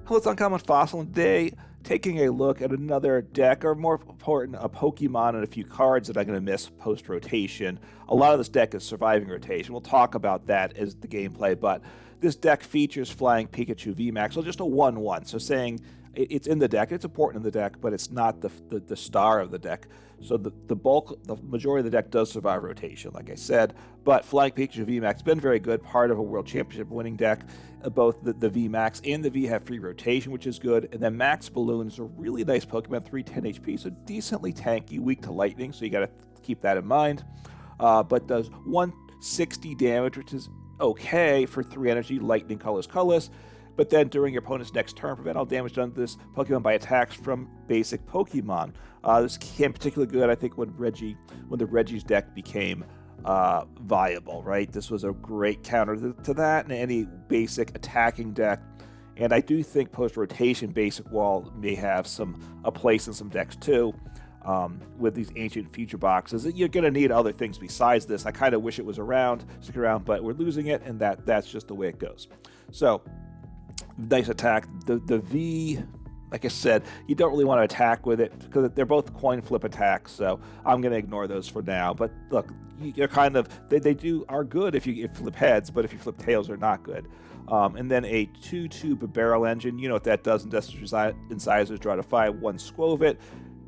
Hello, it's Uncommon Fossil, and today taking a look at another deck, or more important, a Pokemon and a few cards that I'm going to miss post-rotation. A lot of this deck is surviving rotation. We'll talk about that as the gameplay, but this deck features Flying Pikachu VMAX, so just a 1-1, so saying it's in the deck, it's important in the deck, but it's not the star of the deck. So the majority of the deck does survive rotation, like I said, but Flying Pikachu VMAX has been very good, part of a World Championship winning deck. Both the VMAX and the V have free rotation, which is good, and then Max Balloon is a really nice Pokemon, 310 HP, so decently tanky, weak to lightning, so you got to keep that in mind, but does 160 damage, which is okay for 3 energy, lightning, colorless. But then during your opponent's next turn, prevent all damage done to this Pokemon by attacks from basic Pokemon. This became particularly good, I think, when the Reggie's deck became viable, right? This was a great counter to that and any basic attacking deck. And I do think post-rotation basic wall may have a place in some decks too. With these ancient feature boxes, you're going to need other things besides this. I kind of wish it was stick around, but we're losing it, and that's just the way it goes. So, nice attack. The V, like I said, you don't really want to attack with it because they're both coin flip attacks, so I'm going to ignore those for now. But look, you're kind of, they are good if you flip heads, but if you flip tails, they're not good. And then a 2/2 Bibarel engine, you know what that does. Incisors, draw to 5, 1 Skwovet.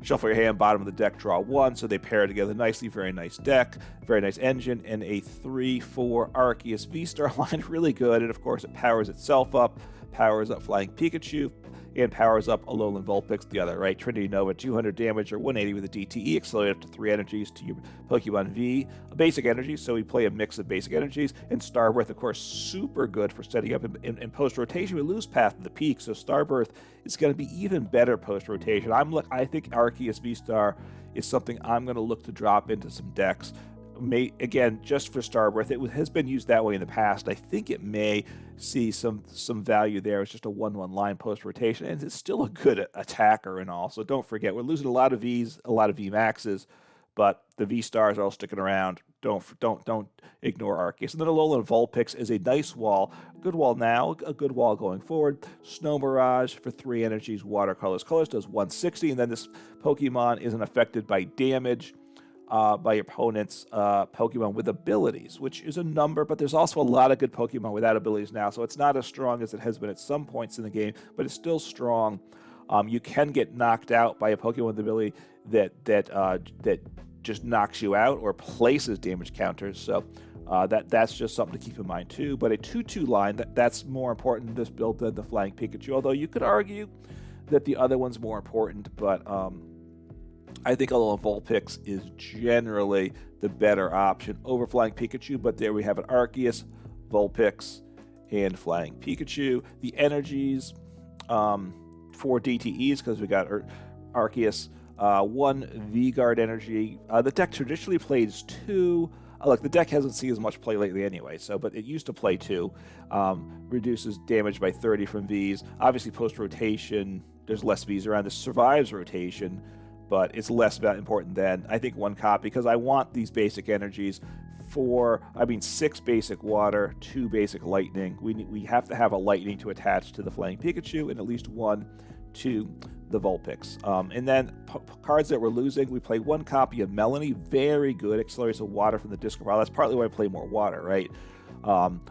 Shuffle your hand, bottom of the deck, draw 1, so they pair together nicely. Very nice deck, very nice engine, and a 3/4 Arceus VSTAR line, really good. And of course, it powers itself up, powers up Flying Pikachu, and powers up Alolan Vulpix the other, right? Trinity Nova, 200 damage or 180 with a DTE, accelerate up to 3 energies to your Pokemon V. A basic energy, so we play a mix of basic energies. And Starbirth, of course, super good for setting up in post-rotation. We lose Path of the Peak, so Starbirth is going to be even better post-rotation. I think Arceus VSTAR is something I'm going to look to drop into some decks. Again, just for Starbirth, it has been used that way in the past. I think it may see some value there. It's just a 1/1 line post rotation, and it's still a good attacker and all. So don't forget, we're losing a lot of Vs, a lot of VMAXs, but the V stars are all sticking around. Don't ignore Arceus. And then Alolan Vulpix is a nice wall, good wall now, a good wall going forward. Snow Mirage for 3 energies, watercolors does 160, and then this Pokemon isn't affected by damage by your opponent's Pokemon with abilities, which is a number, but there's also a lot of good Pokemon without abilities now, so it's not as strong as it has been at some points in the game, but it's still strong. You can get knocked out by a Pokemon with ability that just knocks you out or places damage counters, so that's just something to keep in mind too. But a 2/2 line, that's more important in this build than the Flying Pikachu, although you could argue that the other one's more important, but I think Alolan Vulpix is generally the better option over Flying Pikachu, but there we have an Arceus, Vulpix, and Flying Pikachu. The energies, 4 DTEs, because we got Arceus, 1 V-Guard energy. The deck traditionally plays 2. Look, the deck hasn't seen as much play lately anyway, but it used to play 2. Reduces damage by 30 from Vs. Obviously, post-rotation, there's less Vs around. This survives rotation, but it's less important than, I think, 1 copy, because I want these basic energies 6 basic water, 2 basic lightning. We have to have a lightning to attach to the Flying Pikachu, and at least 1 to the Vulpix. And then cards that we're losing, we play 1 copy of Melony, very good, accelerates the water from the discard pile. That's partly why I play more water, right?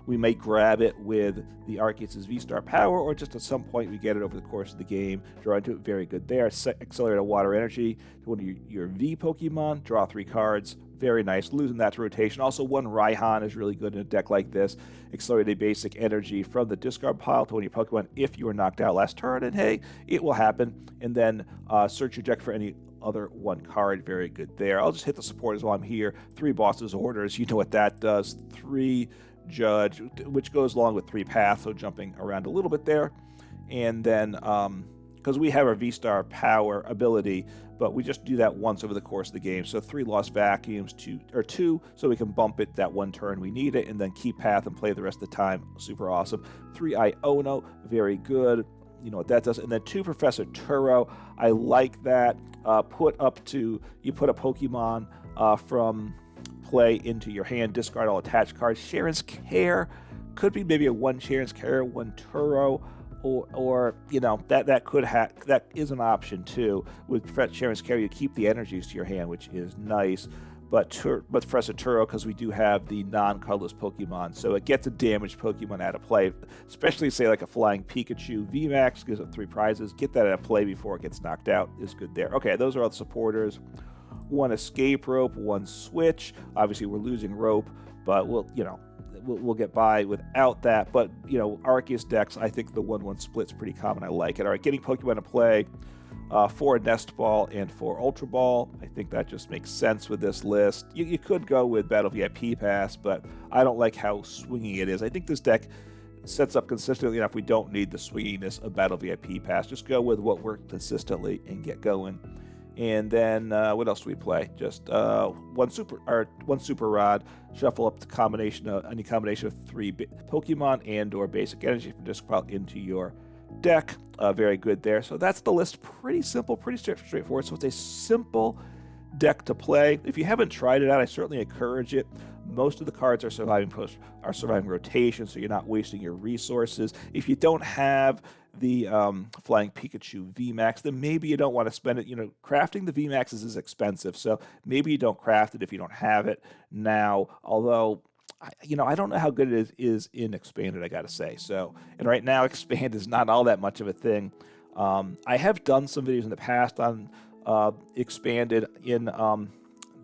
We may grab it with the Arceus VSTAR power, or just at some point we get it over the course of the game. Draw into it, very good there. Accelerate a water energy to one of your V Pokemon, draw 3 cards, very nice. Losing that to rotation. Also, 1 Raihan is really good in a deck like this. Accelerate a basic energy from the discard pile to one of your Pokemon if you were knocked out last turn, and hey, it will happen. And then search your deck for any other 1 card, very good there. I'll just hit the supporters while I'm here. 3 Boss's Orders, you know what that does. 3 Judge, which goes along with 3 Path, so jumping around a little bit there. And then, because we have our V-Star power ability, but we just do that once over the course of the game. So 3 Lost Vacuums, 2, so we can bump it that 1 turn we need it, and then keep Path and play the rest of the time. Super awesome. 3 Iono, very good. You know what that does. And then 2 Professor Turo, I like that. You put a Pokemon from play into your hand, discard all attached cards. Sharon's Care could be maybe a 1 Sharon's Care, 1 Turo. or you know, that is an option too. With Sharon's Carry, you keep the energies to your hand, which is nice. But Professor Turo, because we do have the non-colorless Pokemon, so it gets a damaged Pokemon out of play, especially say like a Flying Pikachu VMAX gives it 3 prizes. Get that out of play before it gets knocked out is good there. Okay, those are all the supporters. 1 Escape Rope, 1 Switch. Obviously, we're losing Rope, but we'll get by without that. But you know, Arceus decks, I think the 1/1 split's pretty common. I like it. All right, getting Pokemon to play. 4 Nest Ball and 4 Ultra Ball. I think that just makes sense with this list. You could go with Battle VIP Pass, but I don't like how swingy it is. I think this deck sets up consistently enough. We don't need the swinginess of Battle VIP Pass. Just go with what works consistently and get going. And then what else do we play? Just one super rod. Shuffle up the any combination of 3 Pokemon and/or basic energy from disc pile into your deck. Very good there. So that's the list. Pretty simple, pretty straightforward. So it's a simple deck to play. If you haven't tried it out, I certainly encourage it. Most of the cards are surviving rotation, so you're not wasting your resources. If you don't have the Flying Pikachu VMAX, then maybe you don't want to spend it. You know, crafting the VMAXs is expensive, so maybe you don't craft it if you don't have it now. Although, I don't know how good it is in Expanded, I got to say. So, and right now, Expand is not all that much of a thing. I have done some videos in the past on Expanded in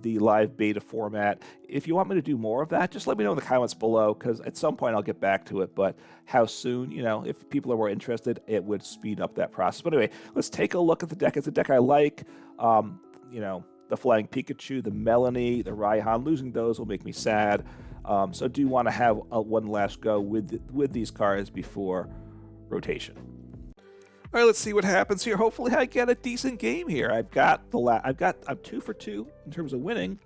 the live beta format. If you want me to do more of that, just let me know in the comments below, because at some point I'll get back to it. But how soon, if people are more interested, it would speed up that process. But anyway, let's take a look at the deck. It's a deck I like. The Flying Pikachu, the Melony, the Raihan. Losing those will make me sad. So do want to have one last go with these cards before rotation. All right, let's see what happens here. Hopefully, I get a decent game here. I'm 2 for 2 in terms of winning.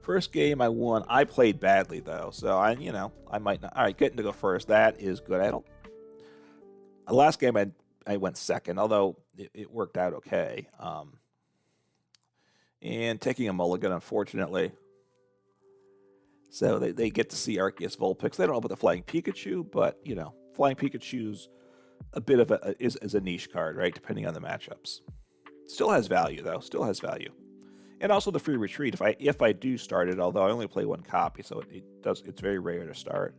First game I won. I played badly though, so I might not. All right, getting to go first. That is good. Last game I went second, although it worked out okay. And taking a mulligan, unfortunately. So they get to see Arceus Vulpix. They don't know about the Flying Pikachu, but Flying Pikachu's a bit of is a niche card, right? Depending on the matchups. Still has value though. Still has value. And also the free retreat if I do start it, although I only play 1 copy, so it's very rare to start.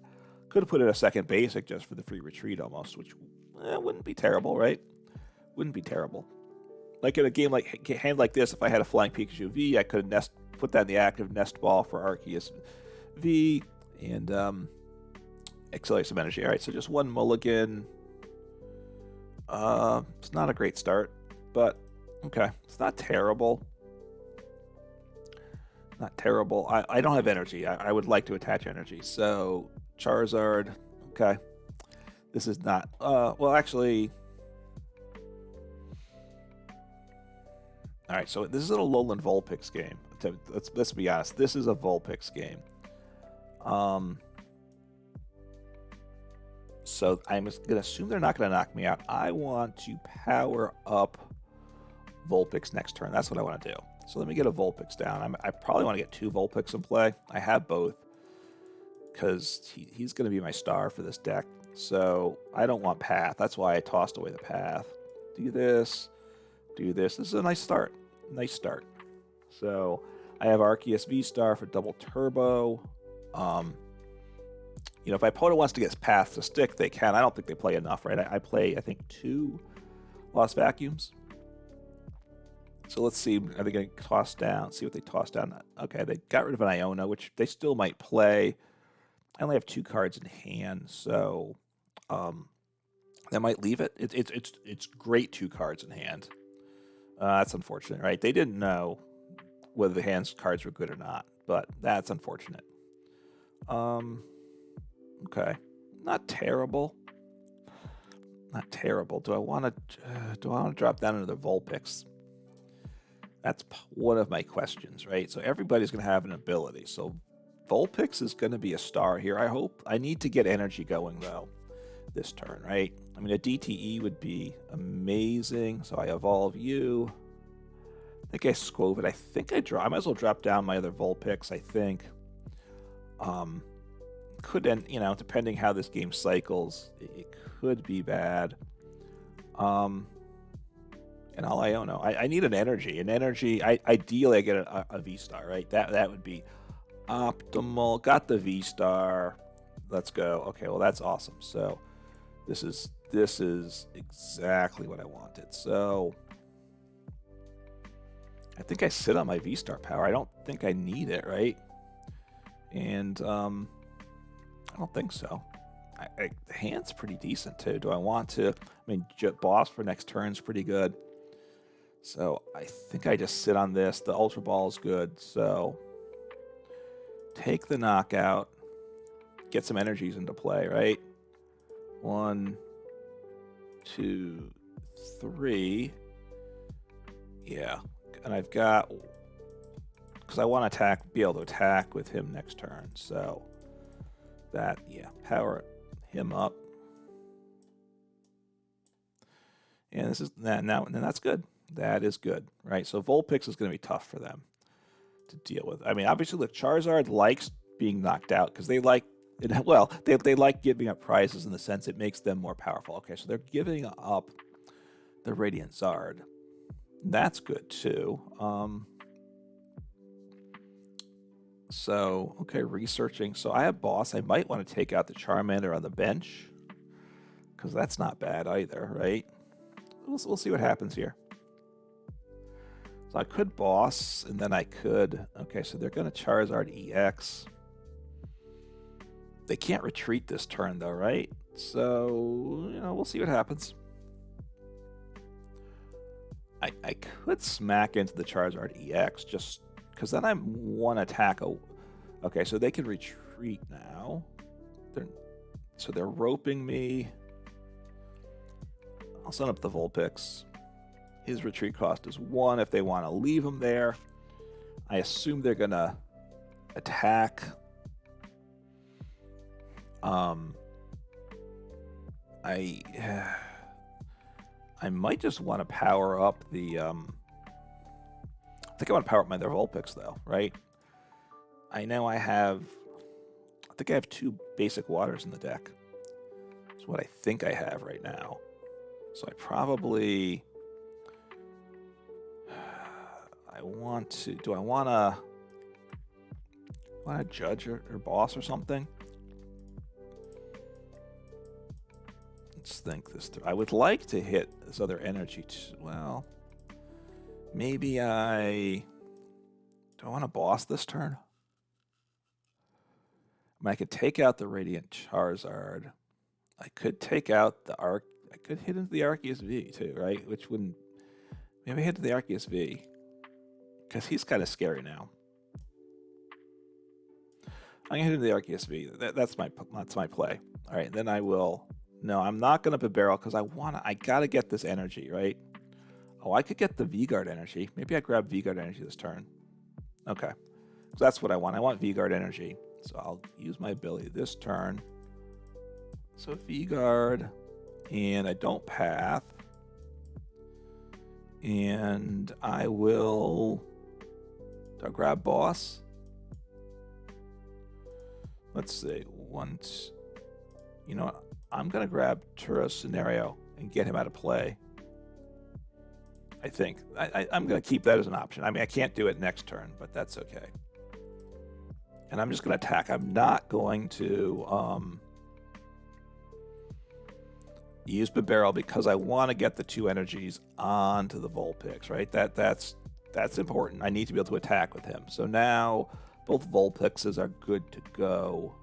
Could have put in a second basic just for the free retreat almost, which wouldn't be terrible, right? Wouldn't be terrible. Like in a game like hand like this, if I had a Flying Pikachu V, I could have put that in the active Nest Ball for Arceus V and accelerate some energy. All right, so just 1 mulligan. It's not a great start, but okay. It's not terrible. Not terrible. I don't have energy. I would like to attach energy. So Charizard. Okay. This is not. Well, actually. All right. So this is an Alolan Vulpix game. Let's be honest. This is a Vulpix game. So I'm going to assume they're not going to knock me out. I want to power up Vulpix next turn. That's what I want to do. So let me get a Vulpix down. I probably want to get 2 Vulpix in play. I have both because he's going to be my star for this deck. So I don't want Path. That's why I tossed away the Path. Do this. Do this. This is a nice start. Nice start. So I have Arceus VSTAR for double turbo. If my opponent wants to get Path to stick, they can. I don't think they play enough, right? I play, I think, 2 Lost Vacuums. So let's see. Are they going to toss down? See what they toss down. Okay, they got rid of an Iono, which they still might play. I only have 2 cards in hand, so that might leave it. It's great 2 cards in hand. That's unfortunate, right? They didn't know whether the hand's cards were good or not, but that's unfortunate. Okay, not terrible. Not terrible. Do I want to drop down into the Vulpix? That's one of my questions, right? So everybody's going to have an ability. So Vulpix is going to be a star here, I hope. I need to get energy going, though, this turn, right? I mean, a DTE would be amazing. So I evolve you. I think I Skwovet. I think I might as well drop down my other Vulpix, I think. Could end, depending how this game cycles, it could be bad. And all Iono. I need an energy. Ideally, I get a V-Star, right? That would be optimal. Got the V-Star. Let's go. Okay, well, that's awesome. So this is exactly what I wanted. So I think I sit on my V-Star power. I don't think I need it, right? And I don't think so. The hand's pretty decent, too. Do I want to? I mean, boss for next turn's pretty good. So I think I just sit on this. The Ultra Ball is good. So take the knockout. Get some energies into play, right? 1, 2, 3. Yeah. And I've got... because I want to be able to attack with him next turn. So that, yeah, power him up. And this is now that's good. That is good, right? So Vulpix is going to be tough for them to deal with. I mean, obviously, look, Charizard likes being knocked out because they like it. Well, they like giving up prizes in the sense it makes them more powerful. Okay, so they're giving up the Radiant Zard. That's good too. So, okay, researching. So I have boss. I might want to take out the Charmander on the bench because that's not bad either, right? We'll see what happens here. So I could boss, and then I could... okay, so they're going to Charizard EX. They can't retreat this turn, though, right? So, you know, we'll see what happens. I could smack into the Charizard EX just because then I'm one attack. Okay, so they can retreat now. So they're roping me. I'll send up the Vulpix. His retreat cost is 1 if they want to leave him there. I assume they're going to attack. I might just want to power up the... I think I want to power up my other Vulpix, though, right? I know I think I have 2 basic waters in the deck. That's what I think I have right now. So I probably... do I want to judge or boss or something? Let's think this through. I would like to hit this other energy. Well, maybe do I want to boss this turn? I mean, I could take out the Radiant Charizard. I could take out the I could hit into the Arceus V too, right? Which wouldn't... maybe hit the Arceus V. Because he's kind of scary now. I'm going to hit into the Arceus V. That's my play. All right, then I will... no, I'm not going to Bibarel because I got to get this energy, right? Oh, I could get the V-Guard energy. Maybe I grab V-Guard energy this turn. Okay. So that's what I want. I want V-Guard energy. So I'll use my ability this turn. So V-Guard. And I don't path. And I will... do I grab boss? Let's see. Once... you know what? I'm going to grab Turo's Scenario and get him out of play. I think. I'm going to keep that as an option. I mean, I can't do it next turn, but that's okay. And I'm just going to attack. I'm not going to use Bibarel because I want to get the 2 energies onto the Vulpix, right? That's important. I need to be able to attack with him. So now both Vulpixes are good to go.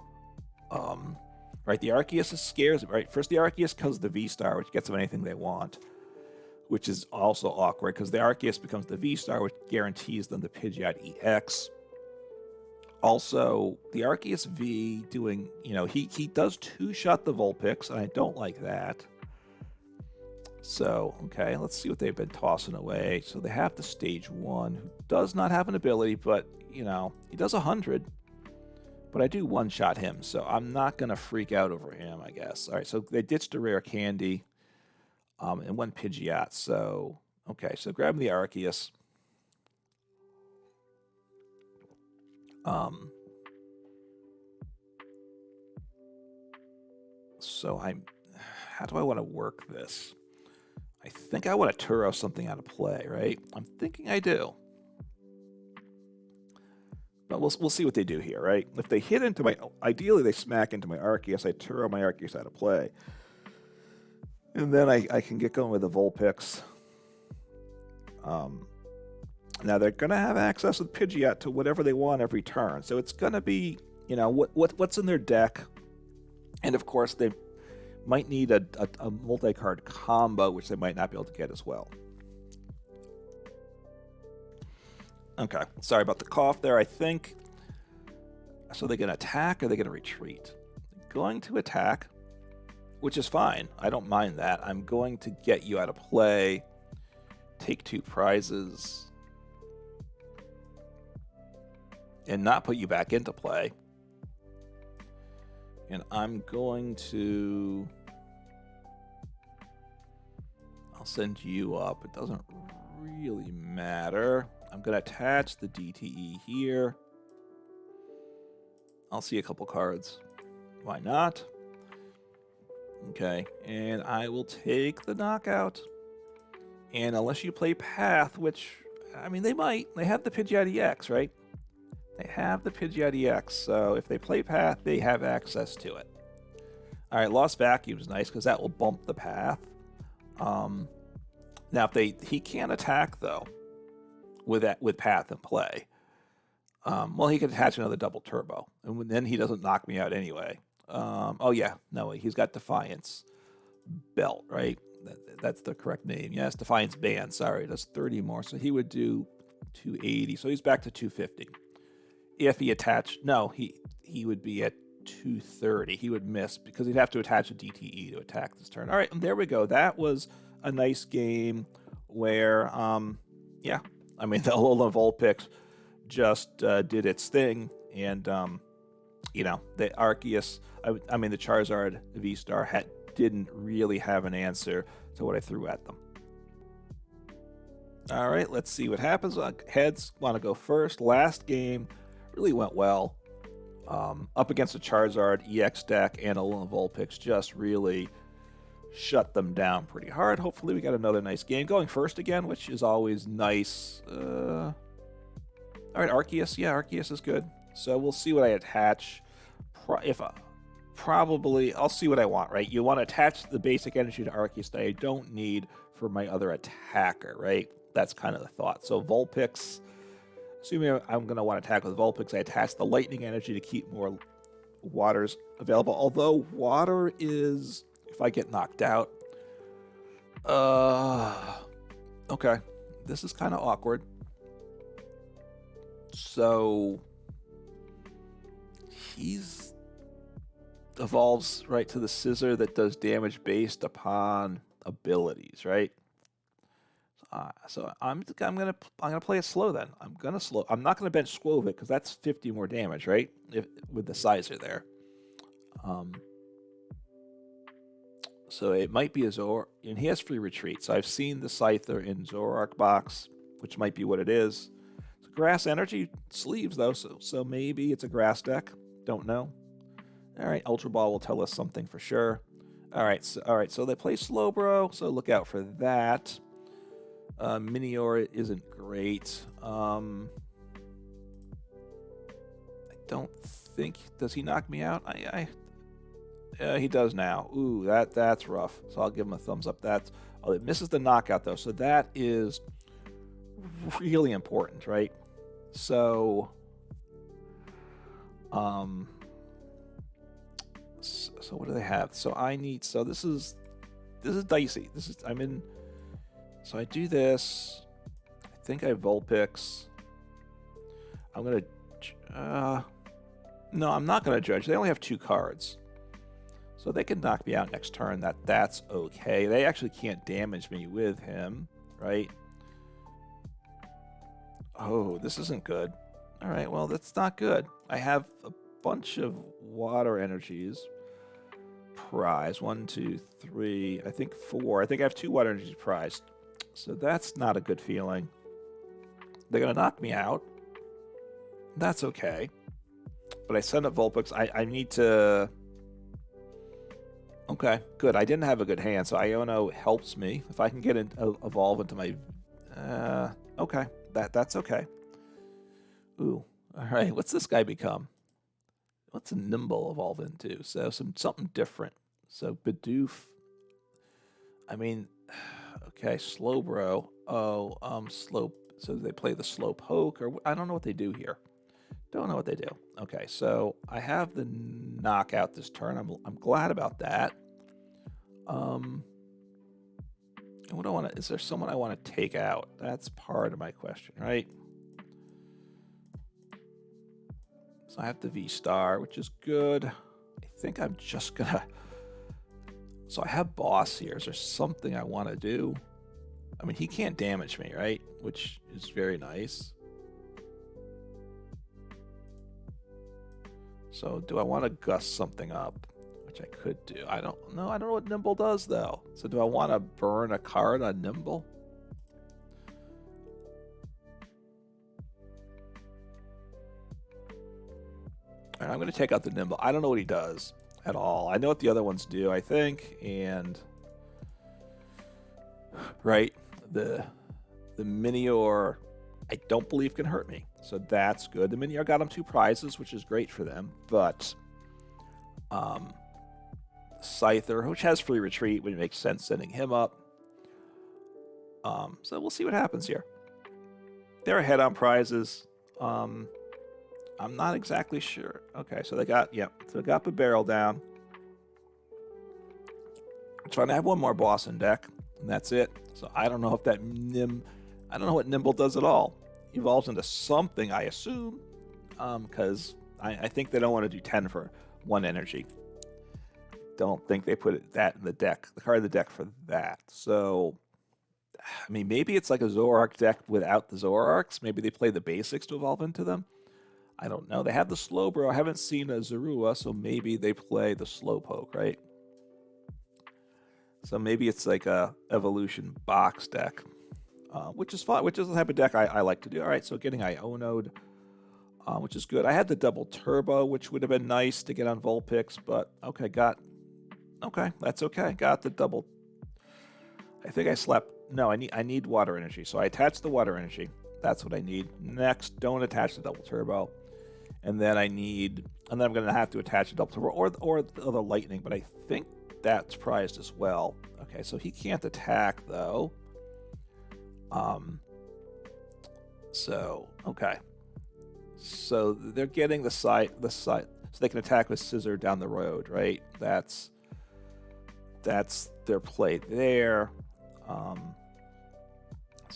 Right, the Arceus scares, right? First the Arceus because of the V-Star, which gets them anything they want, which is also awkward because the Arceus becomes the V-Star, which guarantees them the Pidgeot EX. Also, the Arceus V doing, you know, he does 2-shot the Vulpix, and I don't like that. So, okay, let's see what they've been tossing away. So they have the Stage 1, who does not have an ability, but, you know, he does 100. But I do 1-shot him, so I'm not going to freak out over him, I guess. All right, so they ditched a rare candy and 1 Pidgeot. So, okay, so grab the Arceus. So how do I want to work this? I think I want to Turo something out of play, right? I'm thinking I do. But we'll see what they do here, right? If they hit into my... Ideally, they smack into my Arceus. I Turo my Arceus out of play. And then I can get going with the Vulpix. Now, they're going to have access with Pidgeot to whatever they want every turn. So it's going to be, you know, what's in their deck. And, of course, they might need a multi-card combo, which they might not be able to get as well. Okay, sorry about the cough there. I think, so they're going to attack or they're going to retreat? They're going to attack, which is fine. I don't mind that. I'm going to get you out of play, take 2 prizes, and not put you back into play. And I'm going to... I'll send you up. It doesn't really matter. I'm going to attach the DTE here. I'll see a couple cards. Why not? Okay, and I will take the knockout. And unless you play Path, which, I mean, they might. They have the Pidgeot EX, right? They have the Pidgeot EX, so if they play Path, they have access to it. All right, Lost Vacuum is nice because that will bump the Path. Now, if he can't attack, though, with Path in play, well, he can attach another double turbo, and then he doesn't knock me out anyway. Oh, yeah, no, he's got Defiance Belt, right? That's the correct name. Yes, Defiance Band, sorry, that's 30 more, so he would do 280, so he's back to 250. If he attached, no, he would be at 230. He would miss because he'd have to attach a DTE to attack this turn. All right, and there we go. That was a nice game where, yeah, I mean, the Alolan Vulpix just did its thing, and, you know, the Arceus, I mean, the Charizard V-STAR didn't really have an answer to what I threw at them. All right, let's see what happens. Heads want to go first. Last game really went well. Up against the Charizard EX deck, and Alolan Vulpix just really shut them down pretty hard. Hopefully we got another nice game. Going first again, which is always nice. All right, Arceus. Yeah, Arceus is good. So we'll see what I attach. Probably, I'll see what I want, right? You want to attach the basic energy to Arceus that I don't need for my other attacker, right? That's kind of the thought. So Vulpix, assuming I'm going to want to attack with Vulpix, I attach the lightning energy to keep more waters available. Although water is, if I get knocked out, okay, this is kind of awkward. So he's evolves right to the scissor that does damage based upon abilities, right? So I'm gonna play it slow then. I'm not gonna bench Skwovet because that's 50 more damage, right? With the sizer there. So it might be a Zor, and he has free retreat. So I've seen the Scyther in Zoroark box, which might be what it is. It's grass energy sleeves though, so maybe it's a grass deck. Don't know. All right, Ultra Ball will tell us something for sure. All right, so they play Slowbro, so look out for that. Minior isn't great. I don't think, does he knock me out? He does now. Ooh, that's rough. So I'll give him a thumbs up. It misses the knockout though, so that is really important, right? So, so what do they have? So this is dicey. So I do this. I think I Vulpix. I'm going to... no, I'm not going to Judge. They only have 2 cards. So they can knock me out next turn. That's okay. They actually can't damage me with him, right? Oh, this isn't good. All right, well, that's not good. I have a bunch of water energies. Prize. 1, 2, 3. I think 4. I think I have 2 water energies prized. So that's not a good feeling. They're going to knock me out. That's okay. But I send up Vulpix. I need to... Okay, good. I didn't have a good hand, so Iono helps me. If I can get evolve into my... okay, that's okay. Ooh, all right. What's this guy become? What's a Nimble evolve into? So something different. So Bidoof. I mean, okay, Slowbro. Oh, slow. So they play the slow poke, or I don't know what they do here. Don't know what they do. Okay, so I have the knockout this turn. I'm glad about that. What do I want to? Is there someone I want to take out? That's part of my question, right? So I have the V-Star, which is good. I think I'm just gonna... So I have Boss here. Is there something I want to do? I mean, he can't damage me, right? Which is very nice. So do I want to gust something up? Which I could do. I don't know. I don't know what Nimble does, though. So do I want to burn a card on Nimble? All right, I'm going to take out the Nimble. I don't know what he does at all. I know what the other ones do, I think. And... right, the Minior, I don't believe can hurt me. So that's good. The Minior got him 2 prizes, which is great for them. But... Scyther, which has free retreat, would make sense sending him up. So we'll see what happens here. They're ahead on prizes. I'm not exactly sure. Okay, so they got, so they got Bibarel down. I'm trying to have one more boss in deck, and that's it. So I don't know if that I don't know what Nimble does at all. Evolves into something, I assume, because I think they don't want to do 10 for 1 energy. Don't think they put that in the deck, the card in the deck for that. So, I mean, maybe it's like a Zoroark deck without the Zoroarks. Maybe they play the basics to evolve into them. I don't know. They have the Slowbro. I haven't seen a Zorua, so maybe they play the Slowpoke, right? So maybe it's like a evolution box deck, which is fun, which is the type of deck I like to do. All right, so getting Iono'd, which is good. I had the double turbo, which would have been nice to get on Vulpix, but okay, that's okay. Got the double. I think I slept. No, I need water energy. So I attached the water energy. That's what I need. Next, don't attach the double turbo. And then I'm going to have to attach a double turbo or the other lightning, but I think that's prized as well. Okay, so he can't attack though. Okay. So they're getting the side, so they can attack with Scissor down the road, right? That's their play there. So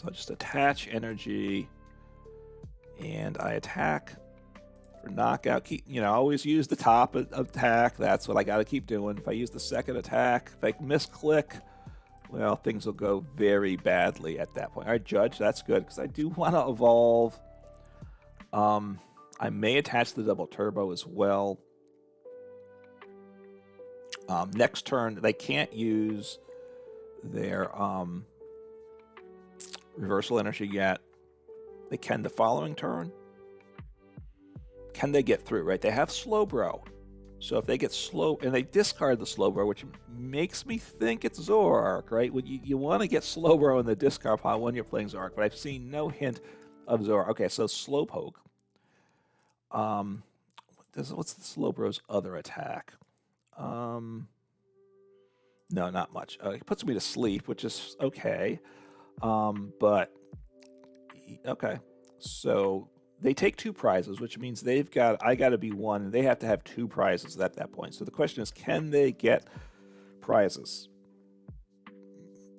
I just attach energy, and I attack for knockout. Always use the top attack. That's what I got to keep doing. If I use the second attack, if I misclick, well, things will go very badly at that point. All right, Judge, that's good, because I do want to evolve. I may attach the double turbo as well. Next turn, they can't use their reversal energy yet. They can the following turn. Can they get through, right? They have Slowbro. So if they get slow, and they discard the Slowbro, which makes me think it's Zoroark, right? You want to get Slowbro in the discard pile when you're playing Zoroark, but I've seen no hint of Zoroark. Okay, so Slowpoke. What's the Slowbro's other attack? No, not much. It puts me to sleep, which is okay. But okay, so they take 2 prizes, which means I got to be 1, and they have to have 2 prizes at that point. So the question is, can they get prizes?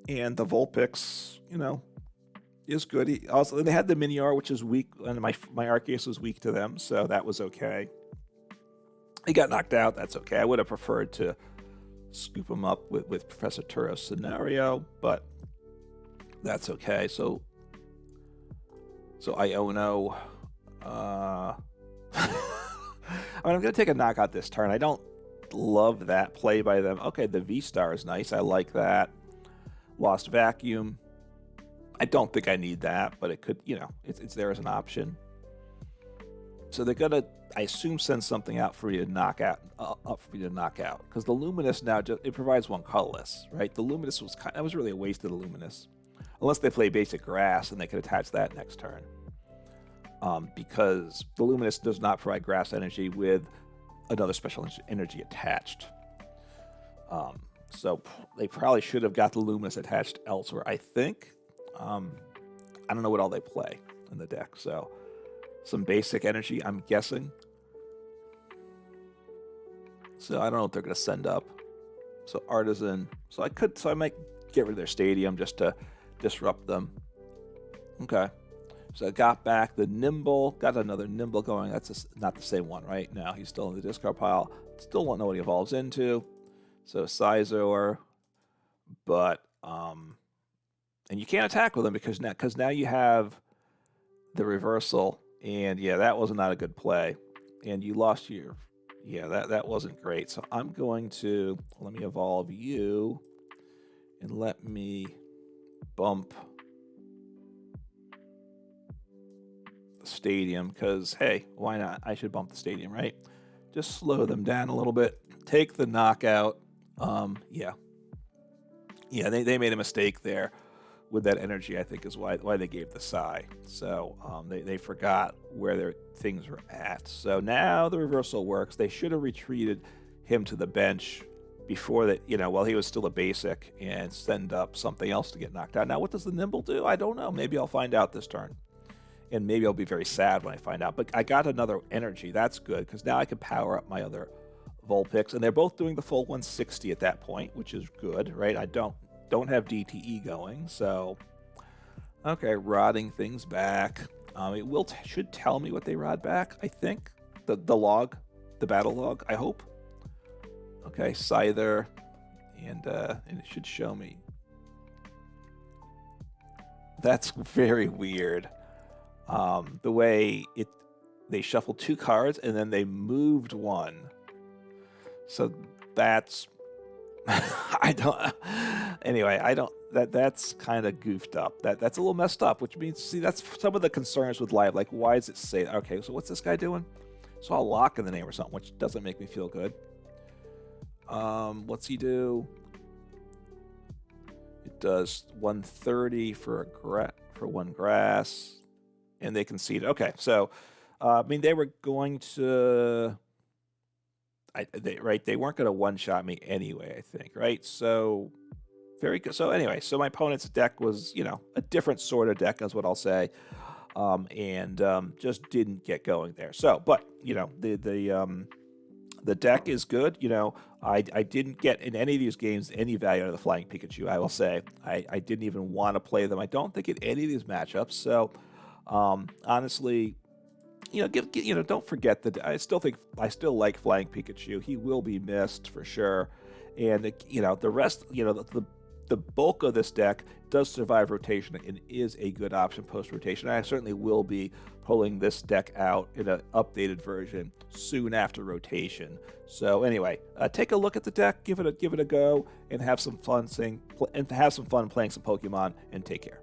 And the Vulpix, is good. They had the Minior, which is weak, and my Arceus was weak to them, so that was okay. He got knocked out. That's okay. I would have preferred to scoop him up with Professor Turo's scenario, but that's okay. So Iono. I'm going to take a knockout this turn. I don't love that play by them. Okay, the V-Star is nice. I like that. Lost Vacuum. I don't think I need that, but it could, it's there as an option. so they're gonna, I assume, send something out for you to knock out, up for you to knock out, because the Luminous now it provides one colorless, right? The Luminous that was really a waste of the Luminous, unless they play basic grass and they could attach that next turn, because the Luminous does not provide grass energy with another special energy attached. So they probably should have got the Luminous attached elsewhere, I think. I don't know what all they play in the deck, so some basic energy, I'm guessing. So I don't know what they're going to send up. So Artisan. So I might get rid of their Stadium just to disrupt them. Okay. So I got back the Nimble. Got another Nimble going. That's not the same one, right? Now he's still in the discard pile. Still don't know what he evolves into. So Scizor. But, and you can't attack with him because now you have the reversal. And yeah, that was not a good play. And you lost your, yeah, that wasn't great. So I'm going to, let me evolve you and let me bump the Stadium because, hey, why not? I should bump the Stadium, right? Just slow them down a little bit. Take the knockout. Yeah, they made a mistake there with that energy, I think, is why they gave the Psy. So they forgot where their things were at. So now the reversal works. They should have retreated him to the bench before that, while he was still a basic, and send up something else to get knocked out. Now, what does the Nimble do? I don't know. Maybe I'll find out this turn. And maybe I'll be very sad when I find out. But I got another energy. That's good, because now I can power up my other Vulpix. And they're both doing the full 160 at that point, which is good, right? I don't have DTE going, so okay, rodding things back. It should tell me what they rod back, I think. The log, the battle log, I hope. Okay, Scyther, and it should show me. That's very weird. The way they shuffled 2 cards and then they moved 1. So that's that's kind of goofed up. That's a little messed up, which means, see, that's some of the concerns with live. Like, why does it say, okay, so what's this guy doing? Saw a lock in the name or something, which doesn't make me feel good. What's he do? It does 130 for 1 grass, and they concede. Okay, so they were going to. They weren't going to one-shot me anyway, I think, right? So, very good. So anyway, so my opponent's deck was, a different sort of deck, is what I'll say, and just didn't get going there. So, but, the deck is good. I didn't get in any of these games any value out of the Flying Pikachu, I will say. I didn't even want to play them. I don't think in any of these matchups. So, honestly, don't forget that I still like Flying Pikachu. He will be missed for sure, and the rest, the bulk of this deck does survive rotation and is a good option post rotation. I certainly will be pulling this deck out in an updated version soon after rotation. So anyway, take a look at the deck, give it a go, and have some fun playing some Pokemon. And take care.